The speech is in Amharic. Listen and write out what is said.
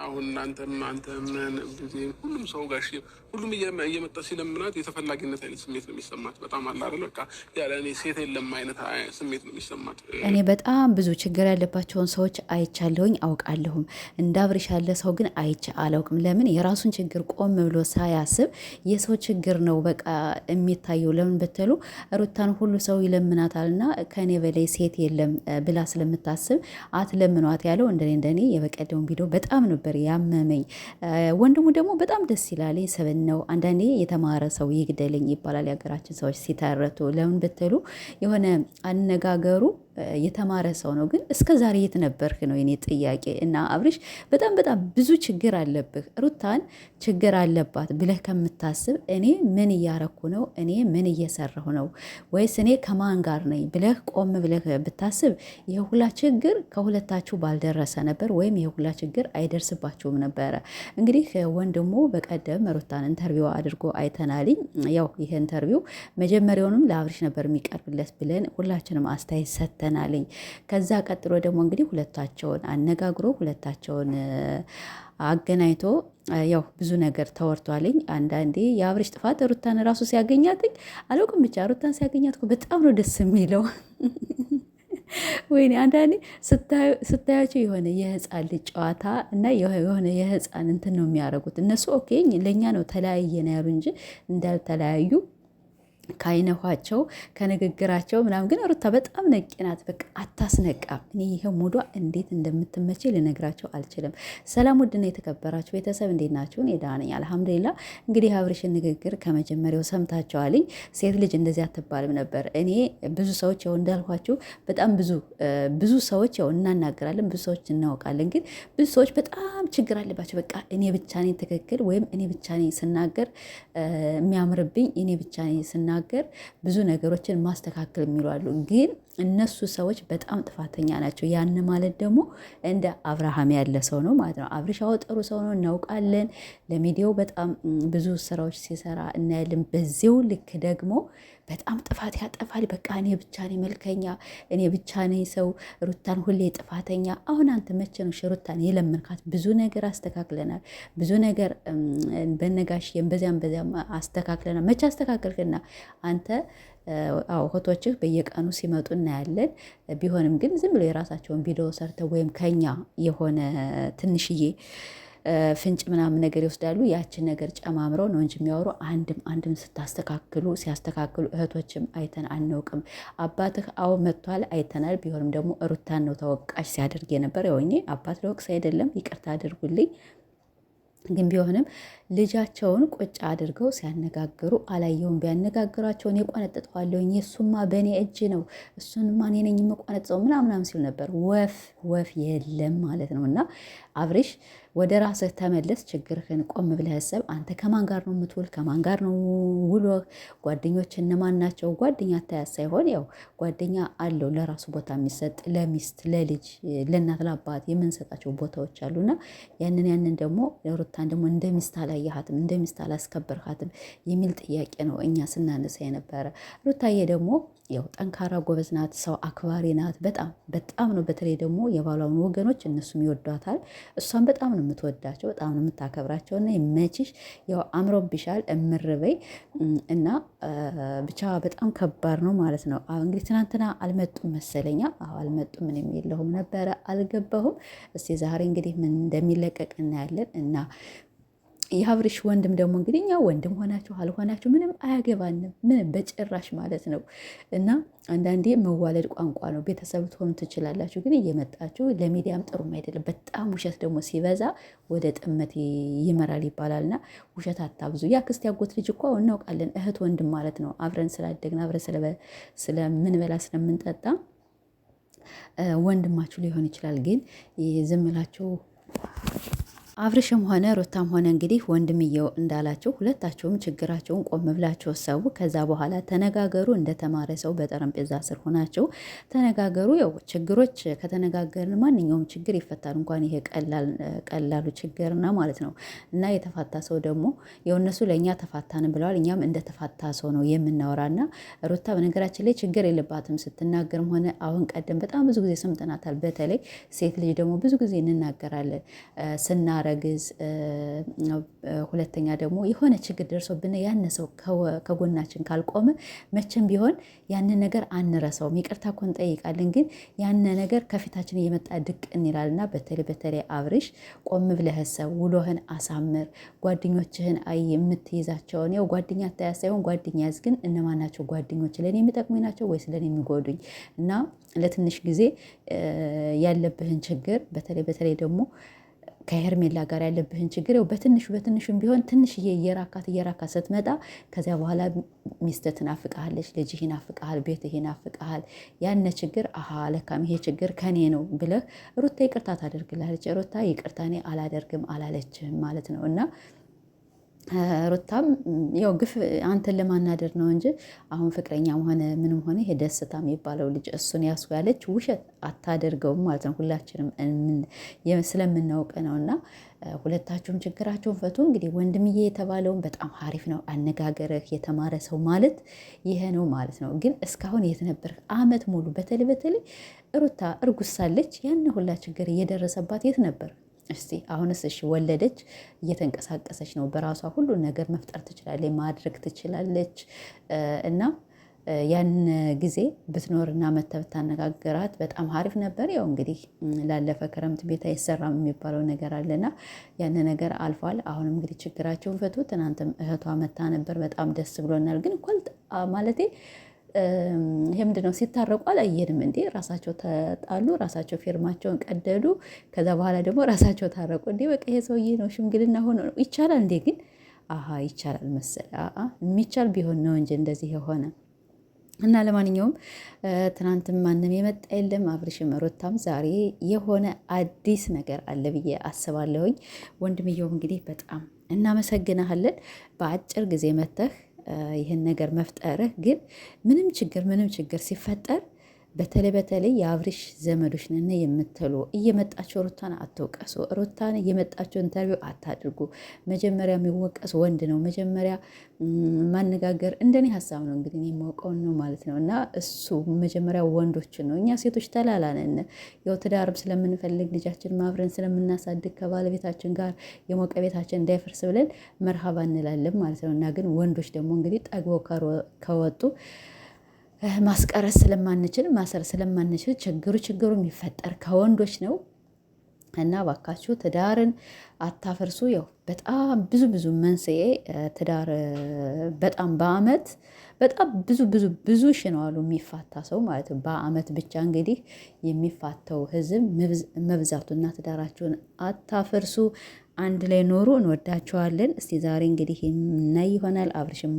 አሁን አንተም ጊዜ ሁሉም ሰው ጋር ሁሉም እየመጣ ሲለምናት የተፈላጊነት አይነት ስሜት ነው የሚሰማት። በጣም አለ አይደል በቃ ያለ እኔ ሴት የለም አይነት ስሜት ነው የሚሰማት። እኔ በጣም ብዙ ችግር ያለባቸውን ሰዎች አይቻለሁኝ አውቃለሁም። እንደ አብርሽ ያለ ሰው ግን አይቼ አላውቅም። ለምን የራሱን ችግር ቆም ብሎ ሳያስብ የሰው ችግር ነው በቃ የሚታየው። ለምን ብትሉ ሩታን ሁሉ ሰው ይለምናታል እና ከኔ በላይ ሴት የለም ብላ ስለምታስብ አትለምኗት ያለው። እንደኔ የበቀደውን ቪዲዮ በጣም ነበር ያመመኝ። ወንድሙ ደግሞ በጣም ደስ ይላል ሰብን ነው። አንዳንዴ የተማረ ሰው ይግደልኝ ይባላል የሀገራችን ሰዎች ሲተረቱ። ለምን ብትሉ የሆነ አነጋገሩ የተማረ ሰው ነው። ግን እስከ ዛሬ የት ነበርክ ነው የኔ ጥያቄ። እና አብርሽ በጣም ብዙ ችግር አለብህ። ሩታን ችግር አለባት ብለህ ከምታስብ እኔ ምን እያረኩ ነው፣ እኔ ምን እየሰራሁ ነው፣ ወይስ እኔ ከማን ጋር ነኝ ብለህ ቆም ብለህ ብታስብ ይህ ሁላ ችግር ከሁለታችሁ ባልደረሰ ነበር፣ ወይም ይህ ሁላ ችግር አይደርስባችሁም ነበረ። እንግዲህ ወንድሙ በቀደም ሩታን ኢንተርቪው አድርጎ አይተናልኝ። ያው ይህ ኢንተርቪው መጀመሪያውንም ለአብርሽ ነበር የሚቀርብለት ብለን ሁላችንም አስተያየት ሰጠ ተናለኝ። ከዛ ቀጥሎ ደግሞ እንግዲህ ሁለታቸውን አነጋግሮ ሁለታቸውን አገናኝቶ ያው ብዙ ነገር ተወርቷልኝ። አንዳንዴ የአብርሽ ጥፋት ሩታን ራሱ ሲያገኛትኝ አላውቅም፣ ብቻ ሩታን ሲያገኛት በጣም ነው ደስ የሚለው። ወይኔ አንዳንዴ ስታያቸው የሆነ የህፃን ልጅ ጨዋታ እና የሆነ የህፃን እንትን ነው የሚያደርጉት እነሱ። ኦኬ ለእኛ ነው ተለያየ ነው ያሉ እንጂ እንዳልተለያዩ ከአይነኋቸው ከንግግራቸው ምናምን። ግን ሩታ በጣም ነቂ ናት፣ በቃ አታስነቃም። እኔ ይሄ ሙዷ እንዴት እንደምትመቼ ልነግራቸው አልችልም። ሰላም ውድና የተከበራችሁ ቤተሰብ እንዴት ናችሁ? እኔ ደህና ነኝ አልሐምዱሊላህ። እንግዲህ አብርሽን ንግግር ከመጀመሪያው ሰምታችኋልኝ። ሴት ልጅ እንደዚህ አትባልም ነበር። እኔ ብዙ ሰዎች ያው እንዳልኳችሁ በጣም ብዙ ሰዎች ያው እናናገራለን፣ ብዙ ሰዎች እናውቃለን። ግን ብዙ ሰዎች በጣም ችግር አለባቸው። በቃ እኔ ብቻ ነኝ ትክክል፣ ወይም እኔ ብቻ ነኝ ስናገር የሚያምርብኝ፣ እኔ ብቻ ነኝ ስናገር ብዙ ነገሮችን ማስተካከል የሚሉ አሉ። ግን እነሱ ሰዎች በጣም ጥፋተኛ ናቸው። ያን ማለት ደግሞ እንደ አብርሃም ያለ ሰው ነው ማለት ነው። አብርሽ ጥሩ ሰው ነው እናውቃለን። ለሚዲያው በጣም ብዙ ስራዎች ሲሰራ እናያለን። በዚው ልክ ደግሞ በጣም ጥፋት ያጠፋል። በቃ እኔ ብቻ ነኝ መልከኛ፣ እኔ ብቻ ነኝ ሰው፣ ሩታን ሁሌ ጥፋተኛ። አሁን አንተ መቼ ነው ሩታን የለመንካት? ብዙ ነገር አስተካክለናል፣ ብዙ ነገር በነጋሽም በዚያም አስተካክለናል። መቼ አስተካከልክና አንተ? እህቶችህ በየቀኑ ሲመጡ እናያለን። ቢሆንም ግን ዝም ብሎ የራሳቸውን ቪዲዮ ሰርተው ወይም ከኛ የሆነ ትንሽዬ ፍንጭ ምናምን ነገር ይወስዳሉ። ያችን ነገር ጨማምረው ነው እንጂ የሚያወሩ አንድም ሲያስተካክሉ እህቶችም አይተን አናውቅም። አባትህ መጥቷል አይተናል። ቢሆንም ደግሞ ሩታን ነው ተወቃሽ ሲያደርግ የነበር። ያው እኔ አባት ለወቅስ አይደለም ይቅርታ አድርጉልኝ። ግን ቢሆንም ልጃቸውን ቁጭ አድርገው ሲያነጋግሩ አላየውም። ቢያነጋግሯቸው እኔ ቆነጥጠዋለሁኝ፣ የሱማ በእኔ እጅ ነው፣ እሱንማ እኔ ነኝ የምቆነጥጠው ምናምናም ሲሉ ነበር። ወፍ የለም ማለት ነው። እና አብርሽ ወደ ራስህ ተመለስ፣ ችግርህን ቆም ብለህ አስብ። አንተ ከማን ጋር ነው የምትውል? ከማን ጋር ነው ውሎ? ጓደኞች እነማን ናቸው? ጓደኛ አታያት ሳይሆን ያው ጓደኛ አለው ለራሱ ቦታ የሚሰጥ ለሚስት፣ ለልጅ፣ ለእናት፣ ለአባት የምንሰጣቸው ቦታዎች አሉና ያንን ደግሞ ሩታን ደግሞ እንደ ሚስት አላየሃትም፣ እንደ ሚስት አላስከበርሃትም የሚል ጥያቄ ነው እኛ ስናነሳ የነበረ። ሩታዬ ደግሞ ያው ጠንካራ ጎበዝ ናት፣ ሰው አክባሪ ናት። በጣም ነው። በተለይ ደግሞ የባሏን ወገኖች እነሱም ይወዷታል። እሷን በጣም ነው የምትወዳቸው፣ በጣም ነው የምታከብራቸው። እና ይመችሽ። ያው አምሮብሻል፣ እምርበይ እና ብቻ በጣም ከባድ ነው ማለት ነው። እንግዲህ ትናንትና አልመጡም መሰለኛ። አልመጡም፣ ምንም የለሁም ነበረ፣ አልገባሁም። እስቲ ዛሬ እንግዲህ ምን እንደሚለቀቅ እናያለን። እና የአብርሽ ወንድም ደግሞ እንግዲህ እኛ ወንድም ሆናችሁ አልሆናችሁ ምንም አያገባንም፣ ምንም በጭራሽ ማለት ነው። እና አንዳንዴ መዋለድ ቋንቋ ነው። ቤተሰብ ትሆኑ ትችላላችሁ፣ ግን እየመጣችሁ ለሚዲያም ጥሩም አይደለም። በጣም ውሸት ደግሞ ሲበዛ ወደ ጥመት ይመራል ይባላልና ውሸት አታብዙ። የአክስት ያጎት ልጅ እኮ እናውቃለን፣ እህት ወንድም ማለት ነው። አብረን ስላደግን አብረን ስለምንበላ ስለምንጠጣ ወንድማችሁ ሊሆን ይችላል። ግን ዝም ብላችሁ አብርሽም ሆነ ሩታም ሆነ እንግዲህ ወንድምየው እንዳላቸው ሁለታቸውም ችግራቸውን ቆም ብላቸው ሰው ከዛ በኋላ ተነጋገሩ። እንደተማረ ሰው በጠረጴዛ ስር ሆናቸው ተነጋገሩ። ያው ችግሮች ከተነጋገርን ማንኛውም ችግር ይፈታል። እንኳን ይሄ ቀላሉ ችግርና ማለት ነው። እና የተፋታ ሰው ደግሞ ያው እነሱ ለእኛ ተፋታን ብለዋል። እኛም እንደ ተፋታ ሰው ነው የምናወራና ሩታ በነገራችን ላይ ችግር የለባትም ስትናገርም ሆነ አሁን ቀደም በጣም ብዙ ጊዜ ሰምተናታል። በተለይ ሴት ልጅ ደግሞ ብዙ ጊዜ እንናገራለን ስናረግ ስናረግዝ፣ ሁለተኛ ደግሞ የሆነ ችግር ደርሶብን ያን ሰው ከጎናችን ካልቆመ መቼም ቢሆን ያንን ነገር አንረሳውም። ይቅርታ እኮ እንጠይቃለን፣ ግን ያን ነገር ከፊታችን እየመጣ ድቅን ይላልና በተለይ አብርሽ ቆም ብለህ ሰብ ውሎህን አሳምር። ጓደኞችህን የምትይዛቸውን ያው ጓደኛ አታያ ሳይሆን ጓደኛ ያዝ። ግን እነማን ናቸው ጓደኞች? ለእኔ የሚጠቅሙኝ ናቸው ወይስ ለእኔ የሚጎዱኝ? እና ለትንሽ ጊዜ ያለብህን ችግር በተለይ ደግሞ ከሄርሜላ ጋር ያለብህን ችግር ያው በትንሹም ቢሆን ትንሽዬ እየራካት ስትመጣ ከዚያ በኋላ ሚስትህ ትናፍቅሃለች፣ ልጅህ ይናፍቅሃል፣ ቤትህ ይናፍቅሃል። ያነ ችግር ለካም ይሄ ችግር ከኔ ነው ብለህ ሩታ ይቅርታ ታደርግልሃለች። ሩታ ይቅርታ እኔ አላደርግም አላለችህም ማለት ነው። እና ሩታም ያው ግፍ አንተን ለማናደር ነው እንጂ አሁን ፍቅረኛም ሆነ ምንም ሆነ ይሄ ደስታ የሚባለው ልጅ እሱን ያሱ ያለች ውሸት አታደርገውም ማለት ነው። ሁላችንም ስለምናውቅ ነው። እና ሁለታችሁም ችግራችሁን ፈቱ። እንግዲህ ወንድምዬ የተባለውን በጣም አሪፍ ነው አነጋገርህ። የተማረ ሰው ማለት ይሄ ነው ማለት ነው። ግን እስካሁን የት ነበርህ? አመት ሙሉ በተለይ ሩታ እርጉዝ ሳለች ያን ሁላ ችግር እየደረሰባት የት ነበር? እስቲ አሁንስ እሺ ወለደች፣ እየተንቀሳቀሰች ነው፣ በራሷ ሁሉን ነገር መፍጠር ትችላለች፣ ማድረግ ትችላለች። እና ያን ጊዜ ብትኖርና መተህ ብታነጋገራት በጣም አሪፍ ነበር። ያው እንግዲህ ላለፈ ክረምት ቤት አይሰራም የሚባለው ነገር አለና ያን ነገር አልፏል። አሁንም እንግዲህ ችግራቸውን ፈቱ። ትናንትም እህቷ መታ ነበር፣ በጣም ደስ ብሎናል። ግን እኮ ማለቴ ይሄ ምንድን ነው? ሲታረቁ አላየንም እንዴ? ራሳቸው ተጣሉ፣ ራሳቸው ፊርማቸውን ቀደዱ። ከዛ በኋላ ደግሞ ራሳቸው ታረቁ። እንዴ በቃ ይሄ ሰውዬ ነው ሽምግልና ሆኖ ነው ይቻላል እንዴ? ግን ይቻላል መሰለ የሚቻል ቢሆን ነው እንጂ እንደዚህ የሆነ እና ለማንኛውም ትናንትም ማንም የመጣ የለም። አብርሽም ሩታም ዛሬ የሆነ አዲስ ነገር አለ ብዬ አስባለሁኝ። ወንድምየውም እንግዲህ በጣም እናመሰግናለን በአጭር ጊዜ መተህ ይህን ነገር መፍጠርህ። ግን ምንም ችግር ሲፈጠር በተለይ የአብርሽ ዘመዶች ነን የምትሉ እየመጣቸው ሩታን አትወቀሱ። ሩታን እየመጣቸው ኢንተርቪው አታድርጉ። መጀመሪያ የሚወቀስ ወንድ ነው። መጀመሪያ ማነጋገር እንደኔ ሀሳብ ነው እንግዲህ የማውቀውን ነው ማለት ነው። እና እሱ መጀመሪያ ወንዶችን ነው። እኛ ሴቶች ተላላነን ያው ትዳርም ስለምንፈልግ ልጃችን ማብረን ስለምናሳድግ ከባለቤታችን ጋር የሞቀ ቤታችን እንዳይፈርስ ብለን መርሃባ እንላለን ማለት ነው። እና ግን ወንዶች ደግሞ እንግዲህ ጠግበው ከወጡ ማስቀረት ስለማንችል ማሰር ስለማንችል ችግሩ የሚፈጠር ከወንዶች ነው። እና ባካችሁ ትዳርን አታፈርሱ። ያው በጣም ብዙ መንስኤ ትዳር በጣም በአመት በጣም ብዙ ሺህ ነው አሉ የሚፋታ ሰው ማለት ነው። በአመት ብቻ እንግዲህ የሚፋታው ህዝብ መብዛቱና ትዳራችሁን አታፈርሱ። አንድ ላይ ኖሩ። እንወዳቸዋለን። እስቲ ዛሬ እንግዲህ እናይ ይሆናል አብርሽም